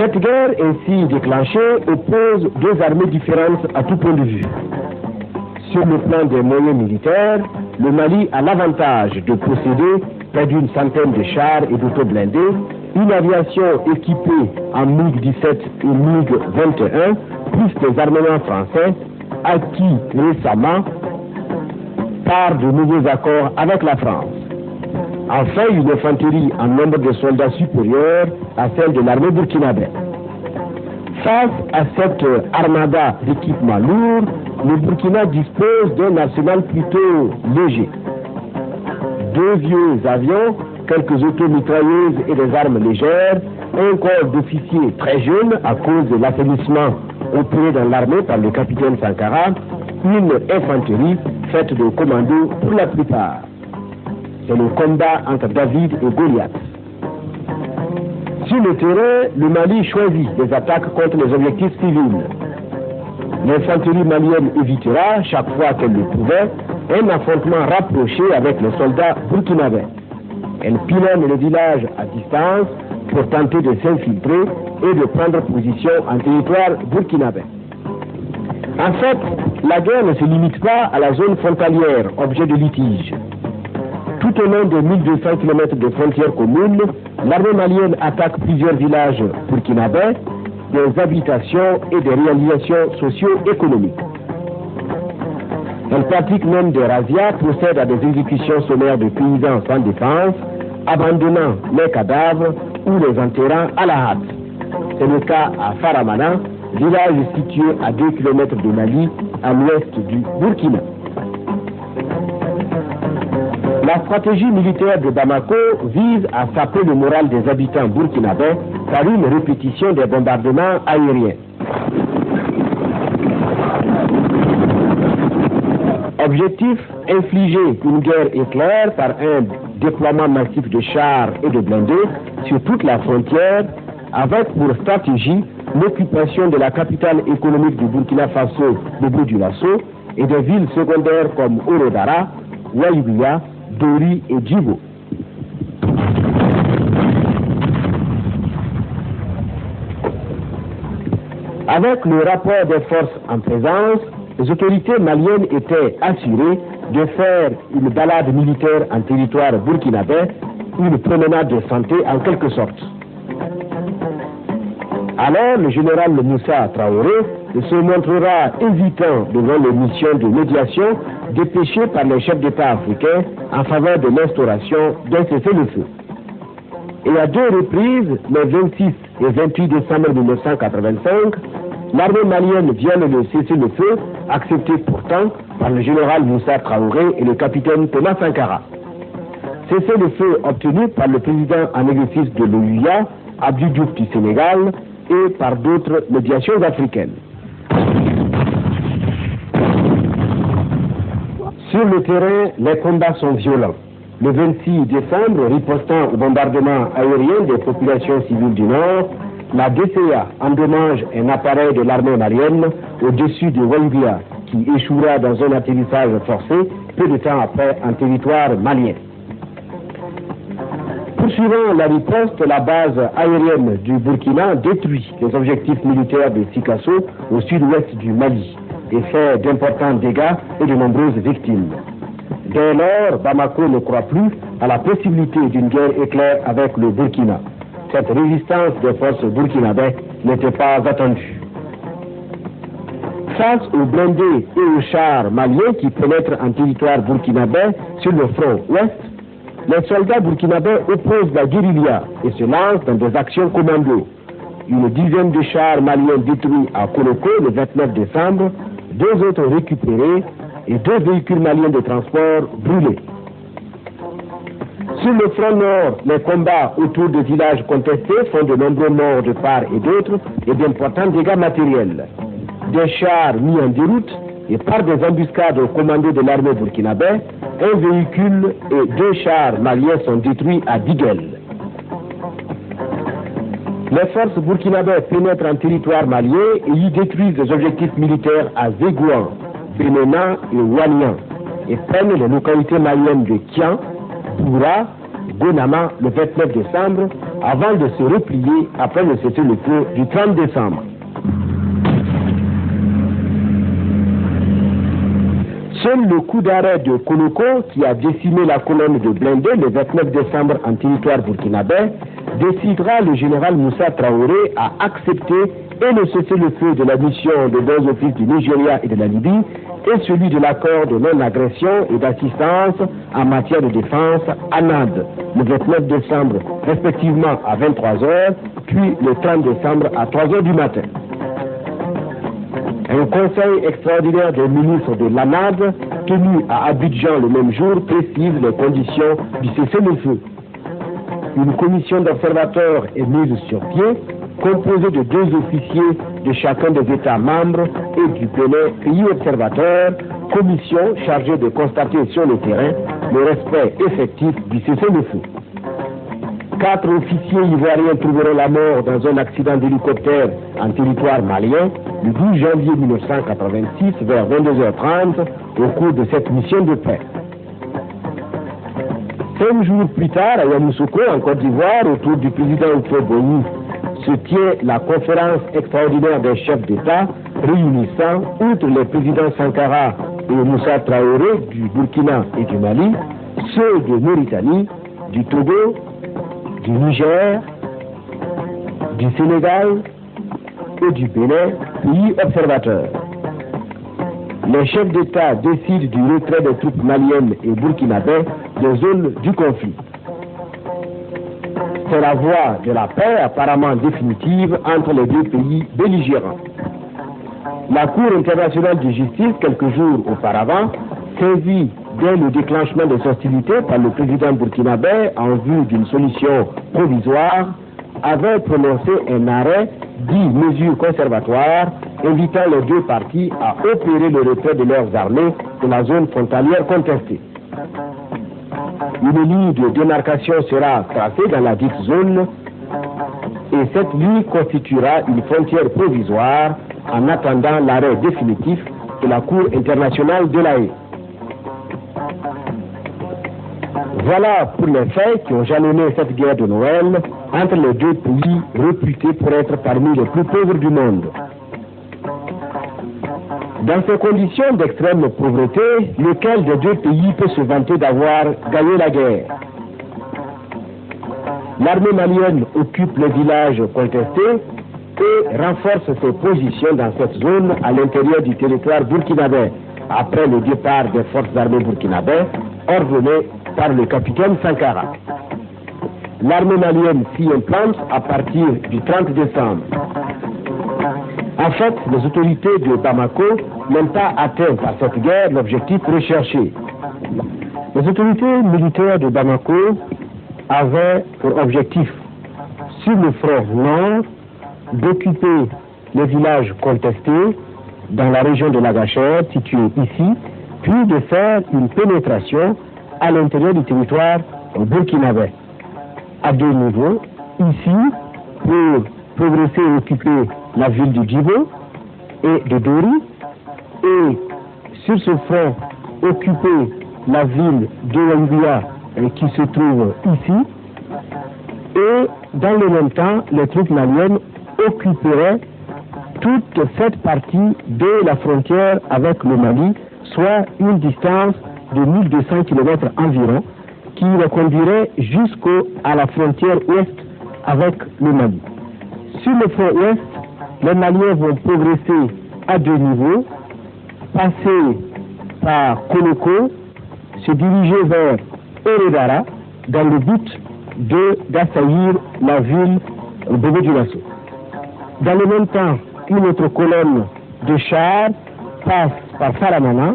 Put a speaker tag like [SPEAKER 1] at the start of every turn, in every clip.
[SPEAKER 1] Cette guerre ainsi déclenchée oppose deux armées différentes à tout point de vue. Sur le plan des moyens militaires, le Mali a l'avantage de posséder près d'une centaine de chars et d'autoblindés, une aviation équipée en MiG-17 et MiG-21, plus des armements français acquis récemment par de nouveaux accords avec la France. Enfin, une infanterie en nombre de soldats supérieur à celle de l'armée burkinabé. Face à cette armada d'équipements lourds, le Burkina dispose d'un arsenal plutôt léger. Deux vieux avions, quelques automitrailleuses et des armes légères, un corps d'officiers très jeunes à cause de l'assainissement opéré dans l'armée par le capitaine Sankara, une infanterie faite de commandos pour la plupart. C'est le combat entre David et Goliath. Sur le terrain, le Mali choisit des attaques contre les objectifs civils. L'infanterie malienne évitera, chaque fois qu'elle le pouvait, un affrontement rapproché avec les soldats burkinabés. Elle pilonne le village à distance pour tenter de s'infiltrer et de prendre position en territoire burkinabé. En fait, la guerre ne se limite pas à la zone frontalière, objet de litige. Tout au long des 1200 km de frontières communes, l'armée malienne attaque plusieurs villages burkinabés, des habitations et des réalisations socio-économiques. Elle pratique même des razzias, procède à des exécutions sommaires de paysans sans défense, abandonnant les cadavres ou les enterrant à la hâte. C'est le cas à Faramana, village situé à 2 km de Mali, à l'ouest du Burkina. La stratégie militaire de Bamako vise à saper le moral des habitants burkinabés par une répétition des bombardements aériens. Objectif, infliger une guerre éclair par un déploiement massif de chars et de blindés sur toute la frontière, avec pour stratégie l'occupation de la capitale économique du Burkina Faso, Bobo Dioulasso, et des villes secondaires comme Orodara, Ouaïbia, Dori et Djibo. Avec le rapport des forces en présence, les autorités maliennes étaient assurées de faire une balade militaire en territoire burkinabé, une promenade de santé en quelque sorte. Alors, le général Moussa Traoré se montrera hésitant devant les missions de médiation dépêchées par les chefs d'État africains en faveur de l'instauration d'un cessez-le-feu. Et à deux reprises, les 26 et 28 décembre 1985, l'armée malienne viole le cessez-le-feu, accepté pourtant par le général Moussa Traoré et le capitaine Thomas Sankara. Cessez-le-feu obtenu par le président en exercice de l'OUA, Abdou Diouf du Sénégal, et par d'autres médiations africaines. Sur le terrain, les combats sont violents. Le 26 décembre, ripostant au bombardement aérien des populations civiles du Nord, la DCA endommage un appareil de l'armée malienne au-dessus de Ouaïbia qui échouera dans un atterrissage forcé peu de temps après en territoire malien. Poursuivant la riposte, la base aérienne du Burkina détruit les objectifs militaires de Sikasso au sud-ouest du Mali et fait d'importants dégâts et de nombreuses victimes. Dès lors, Bamako ne croit plus à la possibilité d'une guerre éclair avec le Burkina. Cette résistance des forces burkinabées n'était pas attendue. Face aux blindés et aux chars maliens qui pénètrent en territoire burkinabé sur le front ouest, les soldats burkinabés opposent la guérilla et se lancent dans des actions commando. Une dizaine de chars maliens détruits à Koloko le 29 décembre, deux autres récupérés et deux véhicules maliens de transport brûlés. Sur le front nord, les combats autour des villages contestés font de nombreux morts de part et d'autre et d'importants dégâts matériels. Des chars mis en déroute et par des embuscades au commando de l'armée burkinabé, un véhicule et deux chars maliens sont détruits à Diguel. Les forces burkinabées pénètrent en territoire malien et y détruisent les objectifs militaires à Zégouan, Benena et Ouanian et prennent les localités maliennes de Kian, Boura, Gonama le 29 décembre, avant de se replier après le cessez-le-feu du 30 décembre. Seul le coup d'arrêt de Koloko, qui a décimé la colonne de blindés le 29 décembre en territoire burkinabé, décidera le général Moussa Traoré à accepter et le cessez-le-feu de la mission de bons offices du Nigeria et de la Libye et celui de l'accord de non-agression et d'assistance en matière de défense à NAD le 29 décembre respectivement à 23h, puis le 30 décembre à 3h du matin. Un conseil extraordinaire des ministres de l'ANAD, tenu à Abidjan le même jour, précise les conditions du cessez-le-feu. Une commission d'observateurs est mise sur pied, composée de 2 officiers de chacun des États membres et du pays observateur, commission chargée de constater sur le terrain le respect effectif du cessez-le-feu. 4 officiers ivoiriens trouveront la mort dans un accident d'hélicoptère en territoire malien le 12 janvier 1986 vers 22h30 au cours de cette mission de paix. 5 jours plus tard, à Yamoussoukro, en Côte d'Ivoire, autour du président Houphouët-Boigny, se tient la conférence extraordinaire des chefs d'État réunissant, outre les présidents Sankara et Moussa Traoré du Burkina et du Mali, ceux de Mauritanie, du Togo, du Niger, du Sénégal et du Bénin, pays observateurs. Les chefs d'État décident du retrait des troupes maliennes et burkinabés des zones du conflit. C'est la voie de la paix apparemment définitive entre les 2 pays belligérants. La Cour internationale de justice, quelques jours auparavant, saisie dès le déclenchement des hostilités par le président burkinabé en vue d'une solution provisoire, avait prononcé un arrêt dit mesures conservatoires, invitant les 2 parties à opérer le retrait de leurs armées de la zone frontalière contestée. Une ligne de démarcation sera tracée dans la dite zone et cette ligne constituera une frontière provisoire en attendant l'arrêt définitif de la Cour internationale de la Haye. Voilà pour les faits qui ont jalonné cette guerre de Noël entre les 2 pays réputés pour être parmi les plus pauvres du monde. Dans ces conditions d'extrême pauvreté, lequel des 2 pays peut se vanter d'avoir gagné la guerre? L'armée malienne occupe les villages contestés et renforce ses positions dans cette zone à l'intérieur du territoire burkinabé, après le départ des forces armées burkinabées ordonné par le capitaine Sankara. L'armée malienne s'y implante à partir du 30 décembre. En fait, les autorités de Bamako n'ont pas atteint par cette guerre l'objectif recherché. Les autorités militaires de Bamako avaient pour objectif, sur le front nord, d'occuper les villages contestés dans la région de l'Agachère, située ici, puis de faire une pénétration à l'intérieur du territoire burkinabé. À 2 niveaux, ici, pour progresser et occuper la ville de Djibo et de Dori, et sur ce front, occuper la ville de Wangouya qui se trouve ici, et dans le même temps, les troupes maliennes occuperaient toute cette partie de la frontière avec le Mali, soit une distance de 1200 km environ, qui les conduirait jusqu'à la frontière ouest avec le Mali. Sur le front ouest, les Maliens vont progresser à 2 niveaux, passer par Koloko, se diriger vers Eredara, dans le but d'assaillir la ville Bobo-Dioulasso. Dans le même temps, une autre colonne de chars passe par Saramana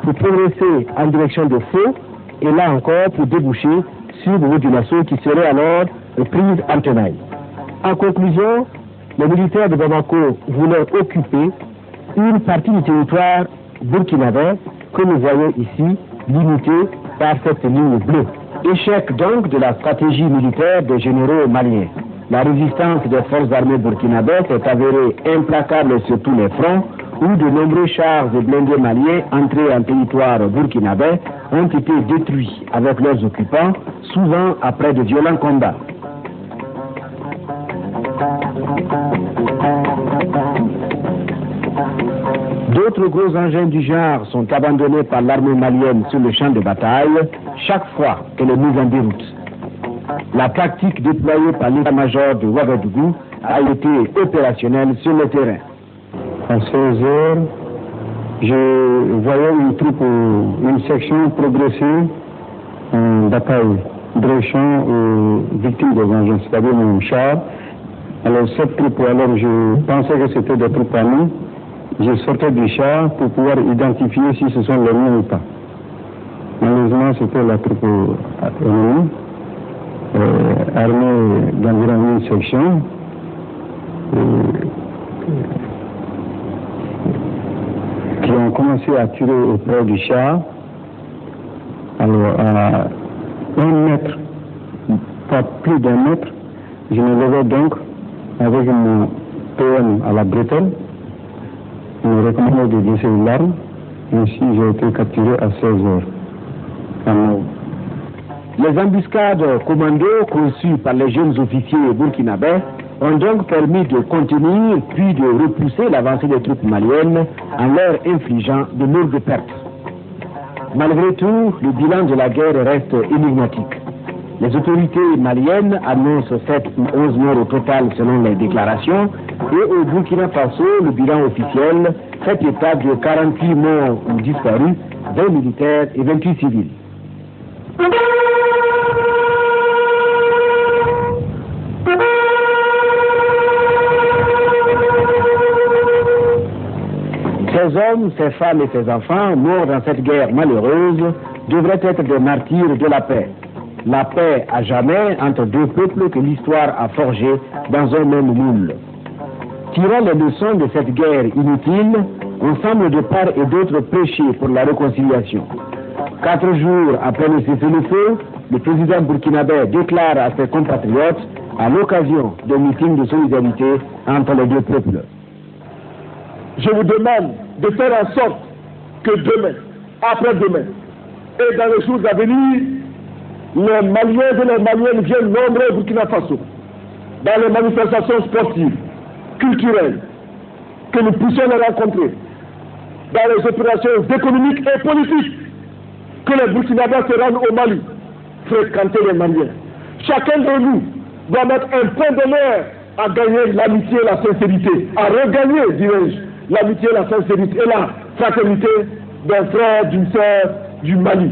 [SPEAKER 1] pour progresser en direction de Faux, et là encore pour déboucher sur Bobo-Dioulasso qui serait alors prise en tenaille. En conclusion, les militaires de Bamako voulaient occuper une partie du territoire burkinabé que nous voyons ici, limitée par cette ligne bleue. Échec donc de la stratégie militaire des généraux maliens. La résistance des forces armées burkinabées s'est avérée implacable sur tous les fronts, où de nombreux chars et blindés maliens entrés en territoire burkinabé ont été détruits avec leurs occupants, souvent après de violents combats. D'autres gros engins du genre sont abandonnés par l'armée malienne sur le champ de bataille chaque fois qu'elle est mise en déroute. La tactique déployée par l'état-major de Ouagadougou a été opérationnelle sur le terrain.
[SPEAKER 2] À 16 heures, je voyais une section progresser en bataille, dréchant aux victimes des engins, c'est-à-dire mon char. Alors cette troupe, alors je pensais que c'était des troupes amies. Je sortais du char pour pouvoir identifier si ce sont les miens ou pas. Malheureusement, c'était la troupe ennemie, armée d'environ une section. Qui ont commencé à tirer auprès du char. Alors, à 1 mètre, pas plus d'1 mètre, je me levais donc avec mon PM à la bretelle. Je me recommandais de glisser une larme. Ainsi, j'ai été capturé à 16 heures.
[SPEAKER 1] Les embuscades commando conçues par les jeunes officiers burkinabés ont donc permis de contenir puis de repousser l'avancée des troupes maliennes en leur infligeant de lourdes pertes. Malgré tout, le bilan de la guerre reste énigmatique. Les autorités maliennes annoncent 7 ou 11 morts au total selon les déclarations et au Burkina Faso, le bilan officiel fait état de 48 morts ou disparus, 20 militaires et 28 civils. Ces hommes, ces femmes et ces enfants morts dans cette guerre malheureuse devraient être des martyrs de la paix. La paix à jamais entre deux peuples que l'histoire a forgés dans un même moule. Tirant les leçons de cette guerre inutile, on semble de part et d'autre prêcher pour la réconciliation. 4 jours après le cessez-le-feu, le président burkinabé déclare à ses compatriotes à l'occasion d'un meeting de solidarité entre les deux peuples.
[SPEAKER 3] Je vous demande de faire en sorte que demain, après-demain, et dans les jours à venir, les Maliens et les Maliennes viennent nombreux au Burkina Faso, dans les manifestations sportives, culturelles, que nous puissions les rencontrer, dans les opérations économiques et politiques, que les Burkinabés se rendent au Mali, fréquenter les Maliens. Chacun de nous doit mettre un point d'honneur à gagner l'amitié et la sincérité, à regagner, dirais-je, l'amitié, la sincérité et la fraternité d'un frère, d'une sœur du Mali.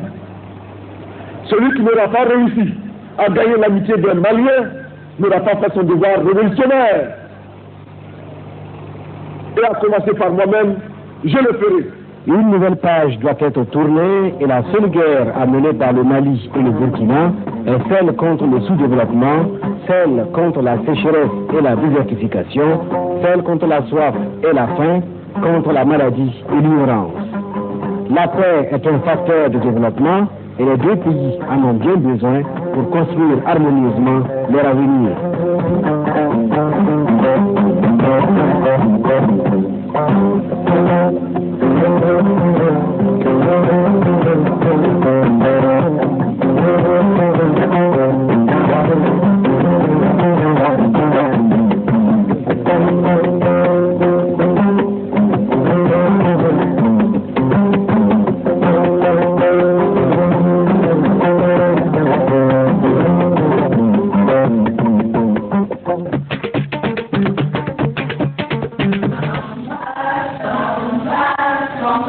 [SPEAKER 3] Celui qui n'aura pas réussi à gagner l'amitié d'un Malien n'aura pas fait son devoir révolutionnaire. Et à commencer par moi-même, je le ferai.
[SPEAKER 1] Une nouvelle page doit être tournée et la seule guerre à mener par le Mali et le Burkina est celle contre le sous-développement, celle contre la sécheresse et la désertification, celle contre la soif et la faim, contre la maladie et l'ignorance. La paix est un facteur de développement et les deux pays en ont bien besoin pour construire harmonieusement leur avenir.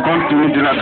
[SPEAKER 2] Compte tenu de la